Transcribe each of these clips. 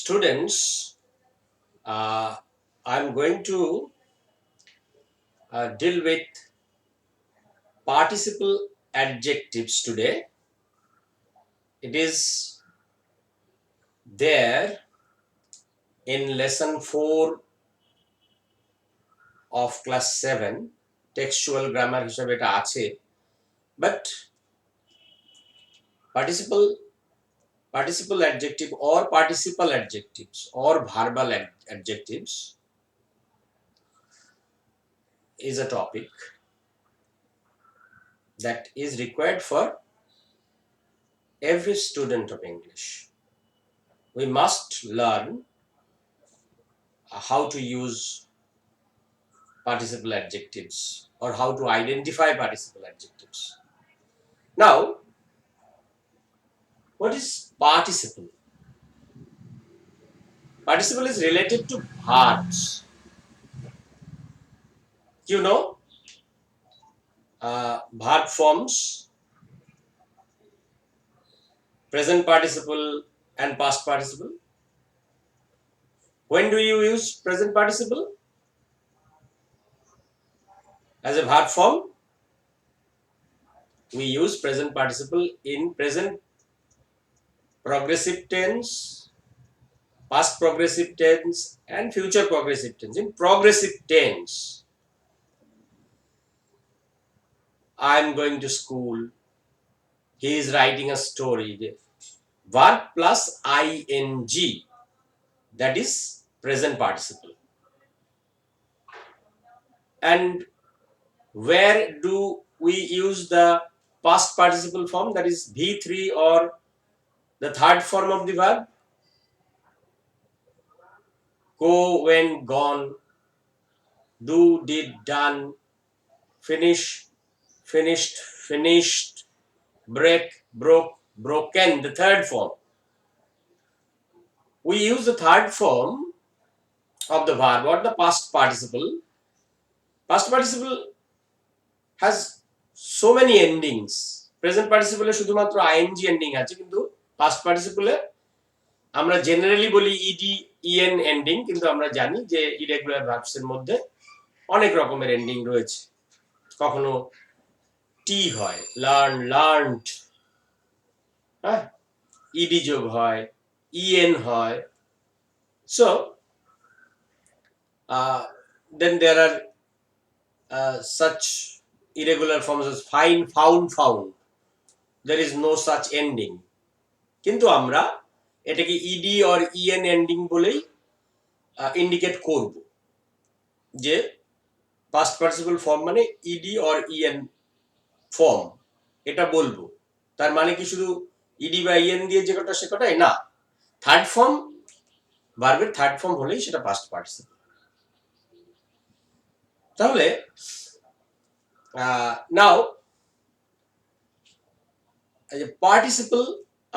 Students, I'm going to deal with participle adjectives today. It is there in lesson 4 of class 7. Textual grammar হিসেবে এটা আছে, but participle adjective or participle adjectives or verbal adjectives is a topic that is required for every student of English. We must learn how to use participle adjectives or how to identify participle adjectives. Now, what is participle? Participle is related to verbs. You know, verb forms, present participle and past participle. When do you use present participle as a verb form? We use present participle in present progressive tense, past progressive tense, and future progressive tense. In progressive tense, I'm going to school, he is writing a story. Verb plus ing, that is present participle. And where do we use the past participle form, that is V3 or the third form of the verb? Go, went, gone, do, did, done, finish, finished, finished, break, broke, broken, the third form. We use the third form of the verb or the past participle. Past participle has so many endings. Present participle এ শুধুমাত্র ing ending আছে, কিন্তু past participle এ আমরা generally বলি ed en ending, কিন্তু আমরা জানি যে irregular verbs এর মধ্যে অনেক রকমের এন্ডিং রয়েছে। কখনো টি হয়, লার্ন, লার্নড, হ্যাঁ, ed যোগ হয়, en হয়। So then there are such irregular forms as find, found, found. There is no such ending. কিন্তু আমরা এটাকে ed or en ending বলেই ইন্ডিকেট করব যে পাস্ট পার্টিসিপল ফর্ম মানে ed or en ফর্ম, এটা বলবো। তার মানে কি শুধু ed বা en দিয়ে যে কটা সে কটাই না, থার্ড ফর্ম, ভার্বের থার্ড ফর্ম হলেই সেটা পাস্ট পার্টিসিপল। তাহলে নাও পার্টিসিপল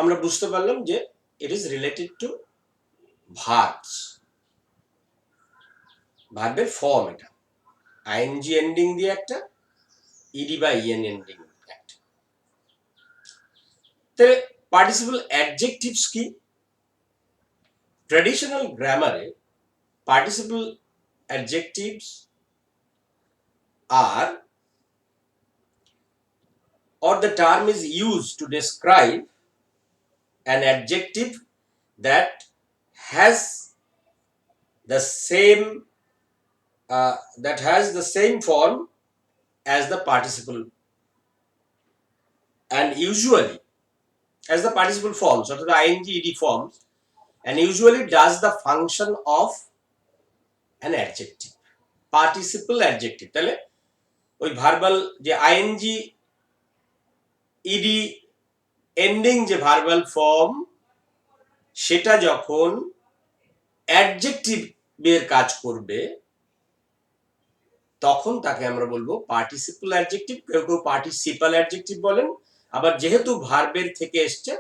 আমরা বুঝতে পারলাম যে it is related to verbs, ভার্বের ফর্ম। এটা আইএনজি এন্ডিং দিয়ে একটা, ইডি বা ইএন এন্ডিং একটা। তাহলে পার্টিসিপল অ্যাডজেক্টিভস কি? ট্র্যাডিশনাল গ্রামারে participle adjectives are, or the term is used to describe an adjective that has the same form as the participle, and usually as the participle forms, or the ing ed forms, and usually does the function of an adjective. Participle adjective, তাহলে ওই verbal যে ing ed ending যে verbal form, সেটা যখন adjective এর কাজ করবে তখন তাকে আমরা বলবো পার্টিসিপল অ্যাডজেক্টিভ। কেউ কেউ পার্টিসিপাল অ্যাডজেক্টিভ বলেন, আবার যেহেতু ভার্বের থেকে এসছে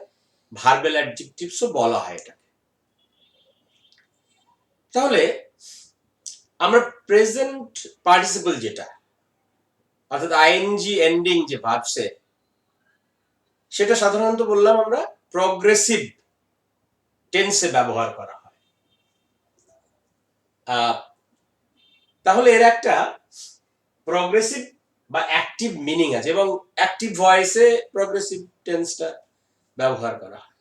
ভার্বাল অ্যাডজেক্টিভসও বলা হয় এটা। তাহলে আমরা প্রেজেন্ট পার্টিসিপল যেটা, অর্থাৎ আইএনজি এন্ডিং যে ভার্বসে, সেটা সাধারণত বললাম আমরা প্রগ্রেসিভ টেন্সে ব্যবহার করা হয়। তাহলে এর একটা প্রগ্রেসিভ বা অ্যাক্টিভ মিনিং আছে এবং অ্যাক্টিভ ভয়েসে প্রগ্রেসিভ টেন্সটা ব্যবহার করা হয়।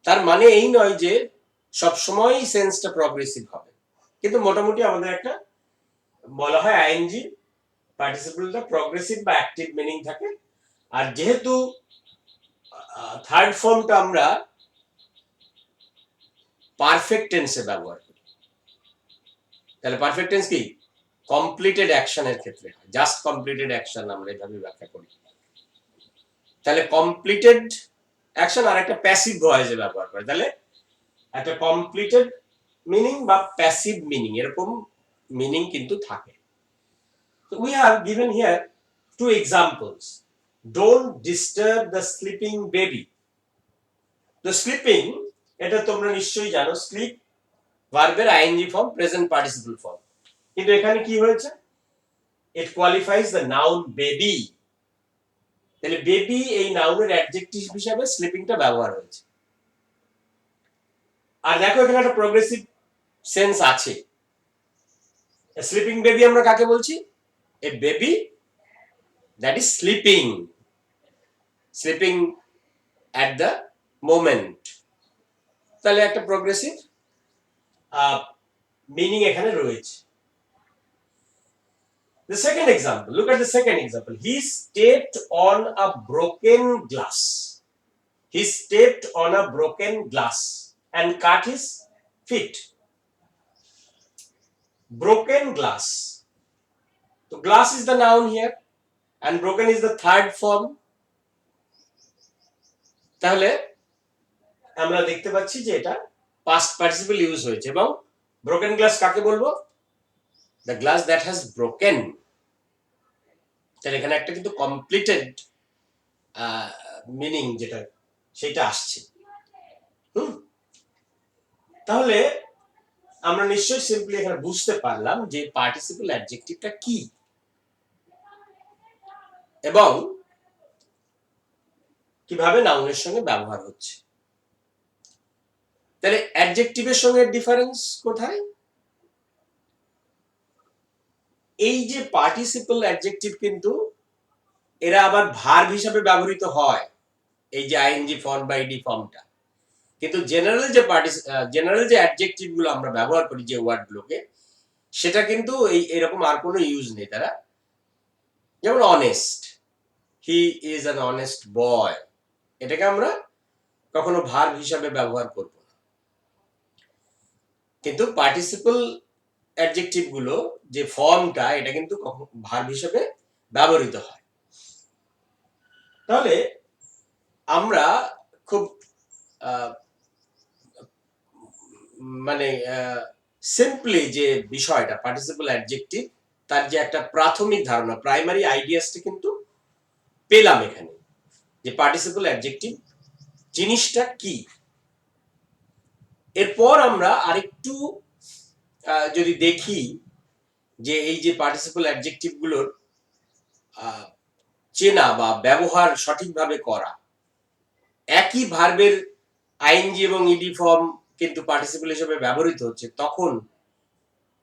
তার মানে এই নয় যে সবসময় সেন্সটা প্রগ্রেসিভ হবে, কিন্তু মোটামুটি আমাদের একটা বলা হয় আইএনজি পার্টিসিপলটা প্রগ্রেসিভ বা অ্যাক্টিভ মিনিং থাকে। আর যেহেতু থার্ড ফর্মটা আমরা পারফেক্ট টেন্সে ব্যবহার করি, তাহলে পারফেক্ট টেন্স কি কমপ্লিটেড অ্যাকশনের ক্ষেত্রে হয়, জাস্ট কমপ্লিটেড অ্যাকশন আমরা এভাবে ব্যাখ্যা করি। তাহলে কমপ্লিটেড অ্যাকশন আর একটা প্যাসিভ ভয়েসে ব্যবহার করে, তাহলে একটা কমপ্লিটেড মিনিং বা প্যাসিভ মিনিং এরকম মিনিং কিন্তু থাকে। So we have given here two examples. Don't disturb the sleeping baby. The sleeping, এটা তোমরা নিশ্চয়ই জানো, স্লিপ ভার্বের ING form, present participle form. কিন্তু এখানে কি হয়েছে? It qualifies the noun baby. তাহলে বেবি এই নাউনের অ্যাডজেক্টিভ হিসাবে স্লিপিংটা ব্যবহার হয়েছে। আর দেখো এখানে একটা প্রগ্রেসিভ সেন্স আছে। স্লিপিং বেবি আমরা কাকে বলছি? A baby that is sleeping, sleeping at the moment. তাহলে একটা প্রগ্রেসিভ মিনিং এখানে রয়েছে। The second example, look at the second example. He stepped on a broken glass. He stepped on a broken glass and cut his feet. Broken glass. So glass is the noun here and broken is the third form. তাহলে আমরা দেখতে পাচ্ছি যে এটা past participle use হয়েছে এবং broken glass কাকে বলবো? The glass that has broken. তাহলে এখানে একটা কিন্তু কমপ্লিটেড মিনিং যেটা সেটা আসছে। তাহলে আমরা নিশ্চয়ই সিম্পলি এখানে বুঝতে পারলাম যে পার্টিসিপল অ্যাডজেক্টিভটা কি এবং কিভাবে নাউনের সঙ্গে ব্যবহার হচ্ছে। তাহলে অ্যাডজেক্টিভের সঙ্গে ডিফারেন্স কোথায়? এই যে পার্টিসিপল অ্যাডজেক্টিভ কিন্তু এরা আবার ভার্ব হিসাবে ব্যবহৃত হয়, এই যে আইএনজি ফর্ম বা ইডি ফর্মটা। কিন্তু জেনারেল যে অ্যাডজেক্টিভ গুলো আমরা ব্যবহার করি যে ওয়ার্ড গুলোকে, সেটা কিন্তু এরকম আর কোনো ইউজ নেই তারা। যেমন honest, he is an honest boy, এটাকে আমরা কখনো ভার্ব হিসাবে ব্যবহার করব না। কিন্তু পার্টিসিপল অ্যাডজেক্টিভ গুলো যে ফর্মটা, এটা কিন্তু ভার্ব হিসাবে ব্যবহৃত হয়। তাহলে আমরা খুব মানে সিম্পলি যে বিষয়টা পার্টিসিপল অ্যাডজেক্টিভ, তার যে একটা প্রাথমিক ধারণা, প্রাইমারি আইডিয়াসটা কিন্তু পেলাম এখানে, যে পার্টিসিপল অ্যাডজেক্টিভ জিনিসটা কি। এরপর আমরা আরেকটু যদি দেখি যে এই যে পার্টিসিপল অ্যাডজেক্টিভ গুলোর চেনা বা ব্যবহার সঠিকভাবে করা, একই ভার্বের আইএনজি এবং ইডি ফর্ম কিন্তু পার্টিসিপল হিসেবে ব্যবহৃত হচ্ছে, তখন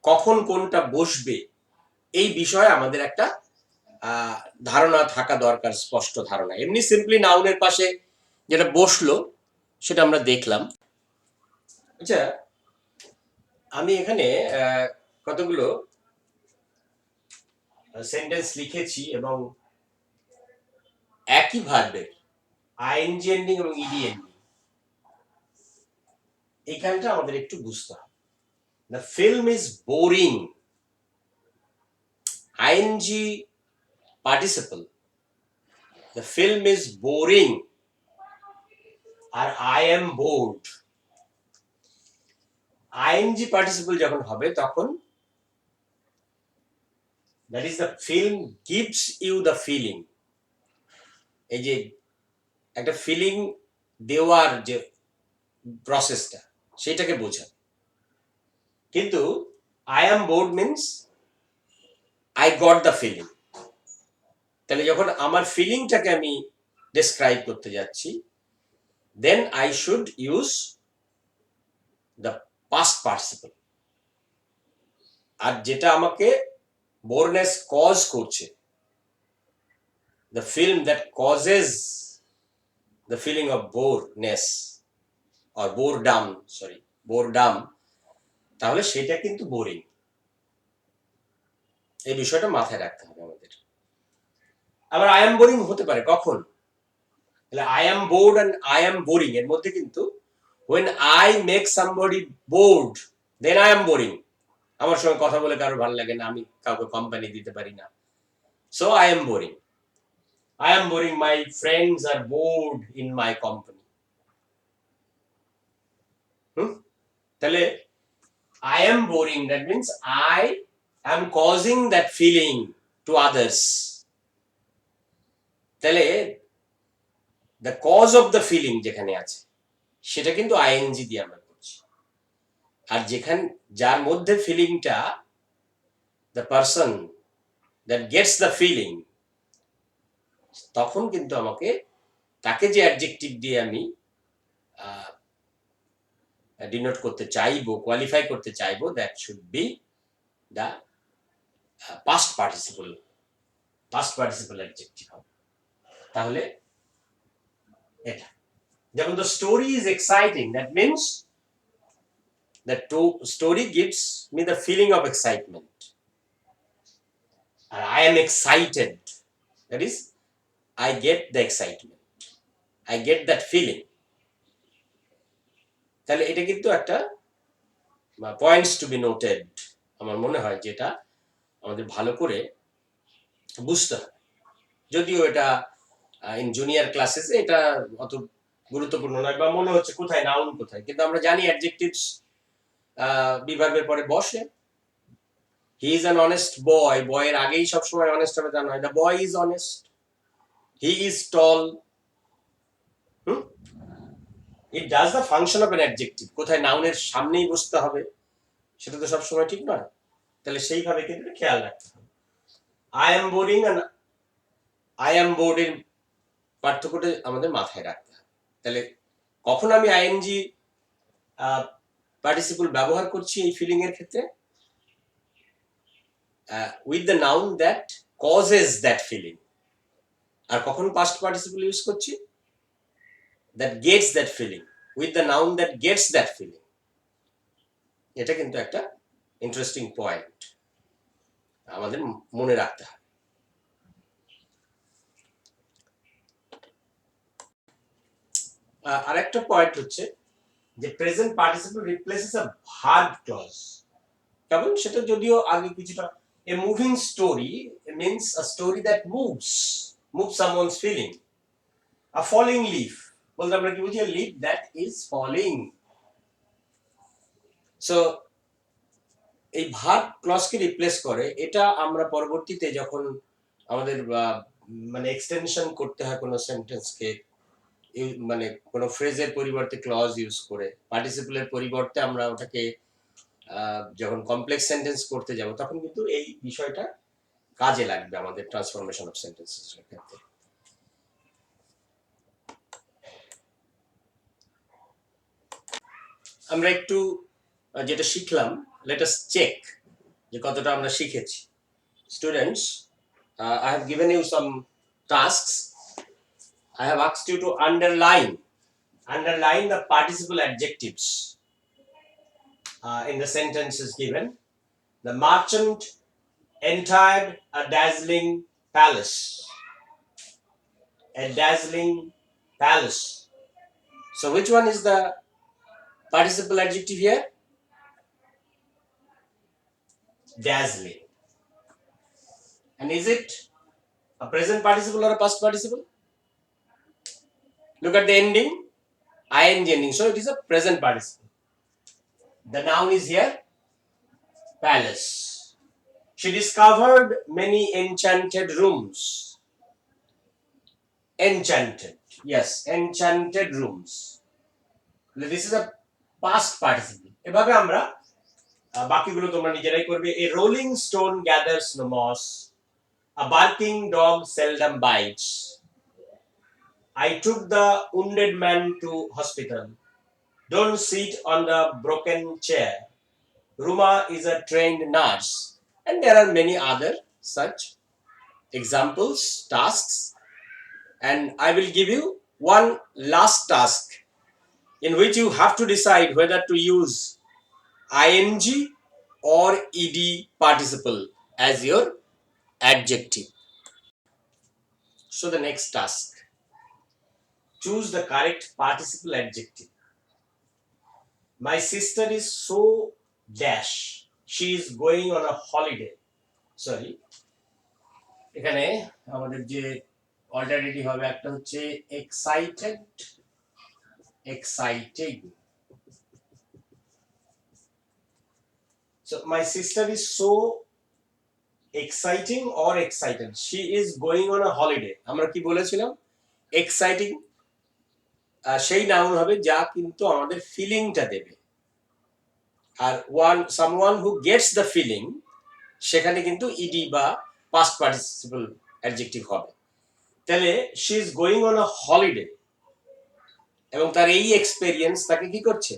কখন কোনটা বসবে এই বিষয়ে আমাদের একটা ধারণা থাকা দরকার, স্পষ্ট ধারণা। এমনি সিম্পলি নাউনের পাশে যেটা বসলো সেটা আমরা দেখলাম। আচ্ছা, আমি এখানে কতগুলো সেন্টেন্স লিখেছি এবং একই ভার্বের আইএনজি এন্ডিং এবং ইডি এন্ডিং, এইখানটা আমাদের একটু বুঝতে হবে। The film is boring, ing participle, the film is boring, R I am bored। ing participle যখন হবে তখন that is the film gives you the feeling, এই যে একটা ফিলিং দেওয়ার যে প্রসেসটা সেটাকে বোঝায়। কিন্তু I am bored means I got the feeling। তাহলে যখন আমার ফিলিংটাকে আমি ডেসক্রাইব করতে যাচ্ছি, then I should use the past participle। আর যেটা আমাকে বোরনেস কজ করছে, the film that causes the feeling of boreness or boredom, তাহলে সেটা কিন্তু বোরিং। এই বিষয়টা মাথায় রাখতে হবে আমাদের। আবার আই এম বোরিং হতে পারে কখন, তাহলে I am bored and I am boring এর মধ্যে কিন্তু when I make somebody bored then I am boring। আমার সঙ্গে কথা বলে কারো ভালো লাগে না, আমি কাউকে কোম্পানি দিতে পারি না, so I am boring। I am boring, my friends are bored in my company। তাহলে I am boring, that means I am causing that feeling to others। তাহলে the cause of the feeling যেখানে আছে সেটা কিন্তু ING দিয়ে আমরা করছি। আর যেখানে যার মধ্যে ফিলিংটা, the person that gets the feeling, তখন কিন্তু আমাকে তাকে যে অ্যাডজেক্টিভ দিয়ে আমি ডিনোট করতে চাইবো, কোয়ালিফাই করতে চাইবো, that should be the past participle adjective হবে। তাহলে এটা যেমন the story is exciting, that means the story gives me the feeling of excitement, and I am excited, that is I get the excitement, I get that feeling। তাহলে এটা কিন্তু একটা points two be noted, আমার মনে হয় যেটা আমাদের ভালো করে বুঝতে হবে। যদিও এটা ইন জুনিয়র ক্লাসেস এটা অত গুরুত্বপূর্ণ নয়, বা মনে হচ্ছে কোথায় নাউন কোথায়, কিন্তু আমরা জানি অ্যাডজেক্টিভস বিভাগের পরে বসে। He is an honest boy, বয়ের আগেই সবসময় অনেস্ট হবে তা নয়, the boy is honest. He is tall, it does the function of N adjective. কোথায় নাউনের সামনেই বসতে হবে সেটা তো সবসময় ঠিক নয়। তাহলে সেইভাবে কিন্তু খেয়াল রাখতে হবে। আই এম বোরিং আর আই এম বোর্ড এর পার্থক্যটা আমাদের মাথায় রাখতে হবে। তাহলে কখন আমি আইএনজি পার্টিসিপল ব্যবহার করছি এই ফিলিং এর ক্ষেত্রে, with the noun that causes that feeling. আর কখন পাস্ট পার্টিসিপল ইউজ করছি, that gets that feeling, with the noun that gets that feeling. এটা কিন্তু একটা ইন্টারেস্টিং পয়েন্ট আমাদের মনে রাখতে হবে। আরেকটা পয়েন্ট হচ্ছে যে present participle replaces a verb clause. কেমন সেটা যদিও আগে কিছুটা, a moving story means a story that moves someone's feeling. A falling leaf বলতে আমরা কি বুঝি, leaf that is falling. So এই ভার্ব ক্লজকে রিপ্লেস করে। এটা আমরা পরবর্তীতে যখন আমাদের মানে এক্সটেনশন করতে হয় কোনো সেন্টেন্সকে, মানে কোনো ফ্রেজের পরিবর্তে ক্লজ ইউজ করে, পার্টিসিপলের পরিবর্তে আমরা ওটাকে যখন কমপ্লেক্স সেন্টেন্স করতে যাব তখন কিন্তু এই বিষয়টা কাজে লাগবে আমাদের ট্রান্সফরমেশন অফ সেন্টেন্সেস এর ক্ষেত্রে। আমরা একটু যেটা শিখলাম, লেট আস চেক যে কতটা আমরা শিখেছি। Students, I have given you some tasks. I have asked you to underline the participle adjectives in the sentences given. The merchant entered a dazzling palace. A dazzling palace. So which one is the participle adjective here? Dazzling. And is it a present participle or a past participle? Look at the ending, ing ending, so it is a present participle. The noun is here, palace. She discovered many enchanted rooms. Enchanted, yes, enchanted rooms. This is a past participle. এভাবে আমরা বাকিগুলো তোমরা নিজেরাই করবে। A rolling stone gathers no moss. A barking dog seldom bites. I took the wounded man to hospital. Don't sit on the broken chair. Ruma is a trained nurse, and there are many other such examples, tasks, and I will give you one last task in which you have to decide whether to use ing or ed participle as your adjective. So the next task, choose the correct participle adjective. My sister is so dash, she is going on a holiday. Sorry, এখানে আমাদের যে alternative হবে একটা হচ্ছে excited, exciting. So my sister is so exciting or excited, she is going on a holiday. আমরা কি বলেছিলাম, exciting সেই নাউন হবে যা কিন্তু আমাদের ফিলিংটা দেবে, আর someone who gets the feeling সেখানে কিন্তু ইডি বা পাস্ট পার্টিসিপল অ্যাডজেক্টিভ হবে। তাহলে she is going on a holiday, এবং তার এই এক্সপেরিয়েন্স তাকে কি করছে,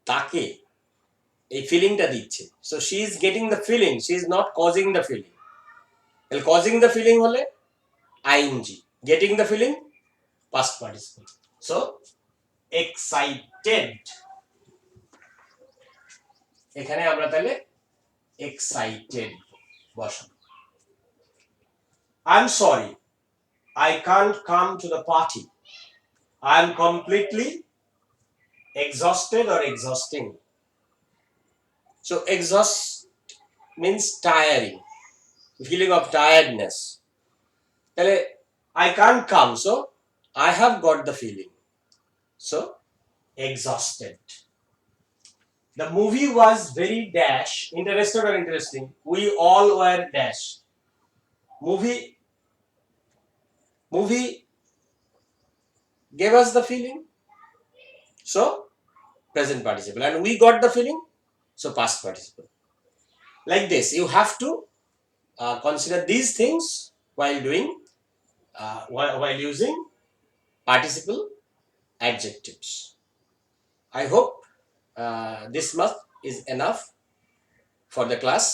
তাকে এই ফিলিংটা দিচ্ছে। So she is getting the feeling, she is not causing the feeling. তাহলে কজিং দ্য ফিলিং হলে ING, getting the feeling past participle. So excited, এখানে আমরা তাহলে এক্সাইটেড বসাবো। I'm sorry, I can't come to the party. I'm completely exhausted or exhausting. So exhaust means tiring, feeling of tiredness. I can't come, so I have got the feeling. So exhausted. The movie was very dash, interested or interesting. We all were dash. Movie gave us the feeling, so present participle, and we got the feeling, so past participle. Like this, you have to consider these things while doing while using participle adjectives. I hope this much is enough for the class,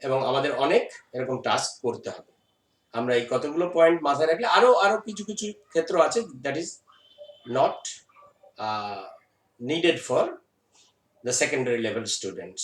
এবং আমাদের অনেক এরকম task করতে হবে। আমরা এই কতগুলো point মাথায় রাখলে আরো আরো কিছু কিছু ক্ষেত্র আছে that is not needed for the secondary level students.